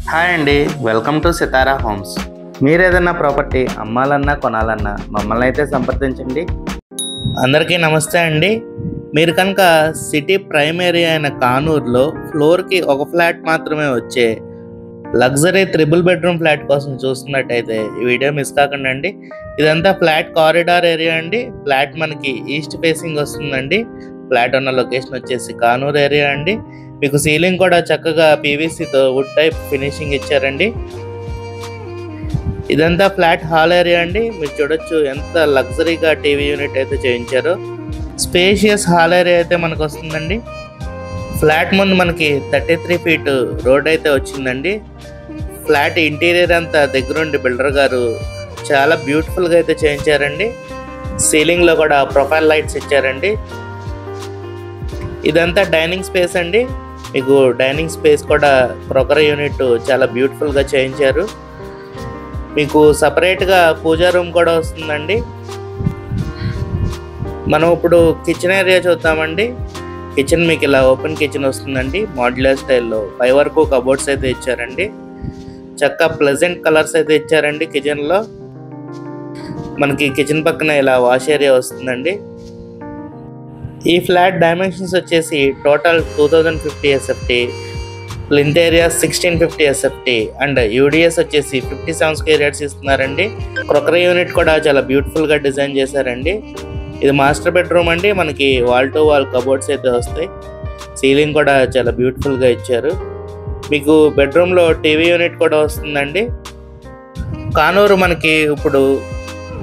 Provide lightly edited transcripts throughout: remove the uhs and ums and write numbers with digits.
Hi అండి, welcome to Sitara homes. మీరు ఏదైనా ప్రాపర్టీ అమ్మాలన్నా కొనాలన్నా మమ్మల్ని అయితే సంప్రదించండి. అందరికీ నమస్తే అండి. మీరు కనుక సిటీ ప్రైమ్ ఏరియా అయిన కానూరులో ఫ్లోర్కి ఒక ఫ్లాట్ మాత్రమే వచ్చే లగ్జరీ త్రిబుల్ బెడ్రూమ్ ఫ్లాట్ కోసం చూస్తున్నట్టయితే ఈ వీడియో మిస్ కాకండి అండి. ఇదంతా ఫ్లాట్ కారిడార్ ఏరియా అండి. ఫ్లాట్ మనకి ఈస్ట్ ఫేసింగ్ వస్తుందండి. ఫ్లాట్ ఉన్న లొకేషన్ వచ్చేసి కానూరు ఏరియా అండి. మీకు సీలింగ్ కూడా చక్కగా పీవీసీతో వుడ్ టైప్ ఫినిషింగ్ ఇచ్చారండి. ఇదంతా ఫ్లాట్ హాల్ ఏరియా అండి. మీరు చూడొచ్చు ఎంత లగ్జరీగా టీవీ యూనిట్ అయితే చేయించారో. స్పేషియస్ హాల్ ఏరియా అయితే మనకు వస్తుందండి. ఫ్లాట్ ముందు మనకి 33 ఫీట్ రోడ్ అయితే వచ్చిందండి. ఫ్లాట్ ఇంటీరియర్ అంతా దగ్గరుండి బిల్డర్ గారు చాలా బ్యూటిఫుల్గా అయితే చేయించారండి. సీలింగ్లో కూడా ప్రొఫైల్ లైట్స్ ఇచ్చారండి. ఇదంతా డైనింగ్ స్పేస్ అండి. మీకు డైనింగ్ స్పేస్ కూడా క్రోకరీ యూనిట్ చాలా బ్యూటిఫుల్గా చేయించారు. మీకు సపరేట్గా పూజా రూమ్ కూడా వస్తుందండి. మనం ఇప్పుడు కిచెన్ ఏరియా చూద్దామండి. కిచెన్ మీకు ఇలా ఓపెన్ కిచెన్ వస్తుందండి. మాడ్యులర్ స్టైల్లో పై వరకు కబోర్డ్స్ అయితే ఇచ్చారండి. చక్కగా ప్లెజెంట్ కలర్స్ అయితే ఇచ్చారండి. కిచెన్లో మనకి కిచెన్ పక్కన ఇలా వాష్ ఏరియా వస్తుందండి. ఈ ఫ్లాట్ డైమెన్షన్స్ వచ్చేసి total 2050 SFT, plinth area 1650 SFT and UDS వచ్చేసి 57 స్క్వేర్ యార్డ్స్ ఇస్తున్నారండి. క్రోకరీ యూనిట్ కూడా చాలా బ్యూటిఫుల్గా డిజైన్ చేశారండి. ఇది మాస్టర్ బెడ్రూమ్ అండి. మనకి వాల్ టు వాల్ కబోర్డ్స్ అయితే వస్తాయి. సీలింగ్ కూడా చాలా బ్యూటిఫుల్గా ఇచ్చారు. మీకు బెడ్రూమ్లో టీవీ యూనిట్ కూడా వస్తుందండి. కానూరు మనకి ఇప్పుడు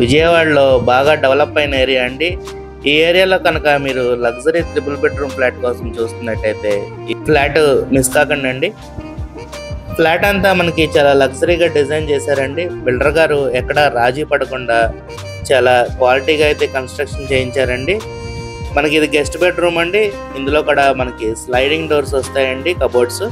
విజయవాడలో బాగా డెవలప్ అయిన ఏరియా అండి. ఈ ఏరియాలో కనుక మీరు లగ్జరీ ట్రిపుల్ బెడ్రూమ్ ఫ్లాట్ కోసం చూస్తున్నట్టయితే ఈ ఫ్లాట్ మిస్ కాకండి అండి. ఫ్లాట్ అంతా మనకి చాలా లగ్జరీగా డిజైన్ చేశారండి. బిల్డర్ గారు ఎక్కడ రాజీ పడకుండా చాలా క్వాలిటీగా అయితే కన్స్ట్రక్షన్ చేయించారండి. మనకి ఇది గెస్ట్ బెడ్రూమ్ అండి. ఇందులో కూడా మనకి స్లైడింగ్ డోర్స్ వస్తాయండి, కబోర్డ్స్.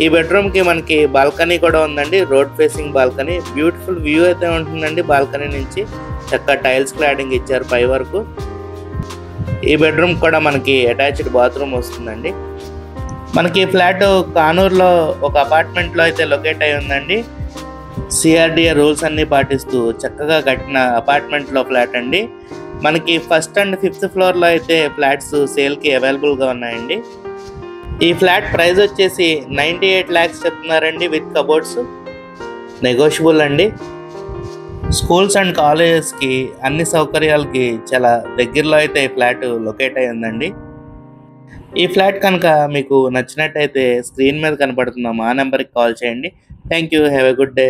ఈ బెడ్రూమ్కి మనకి బాల్కనీ కూడా ఉందండి. Road facing balcony. Beautiful view అయితే ఉంటుందండి బాల్కనీ నుంచి. చక్కగా టైల్స్ క్లాడింగ్ ఇచ్చారు పై వరకు. ఈ బెడ్రూమ్ కూడా మనకి అటాచ్డ్ బాత్రూమ్ వస్తుందండి. మనకి ఫ్లాట్ కానూరులో ఒక అపార్ట్మెంట్లో అయితే లొకేట్ అయి ఉందండి. సిఆర్డిఏ రూల్స్ అన్నీ పాటిస్తూ చక్కగా కట్టిన అపార్ట్మెంట్లో ఫ్లాట్ అండి. మనకి ఫస్ట్ అండ్ 5th ఫ్లోర్లో అయితే ఫ్లాట్స్ సేల్కి అవైలబుల్గా ఉన్నాయండి. ఈ ఫ్లాట్ ప్రైస్ వచ్చేసి 98 lakhs చెప్తున్నారండి విత్ కబోర్డ్స్. నెగోషియబుల్ అండి. స్కూల్స్ అండ్ కాలేజెస్కి అన్ని సౌకర్యాలకి చాలా దగ్గరలో అయితే ఈ ఫ్లాట్ లొకేట్ అయి ఉందండి. ఈ ఫ్లాట్ కనుక మీకు నచ్చినట్టయితే స్క్రీన్ మీద కనపడుతున్న మా నెంబర్కి కాల్ చేయండి. Thank you. Have a good day.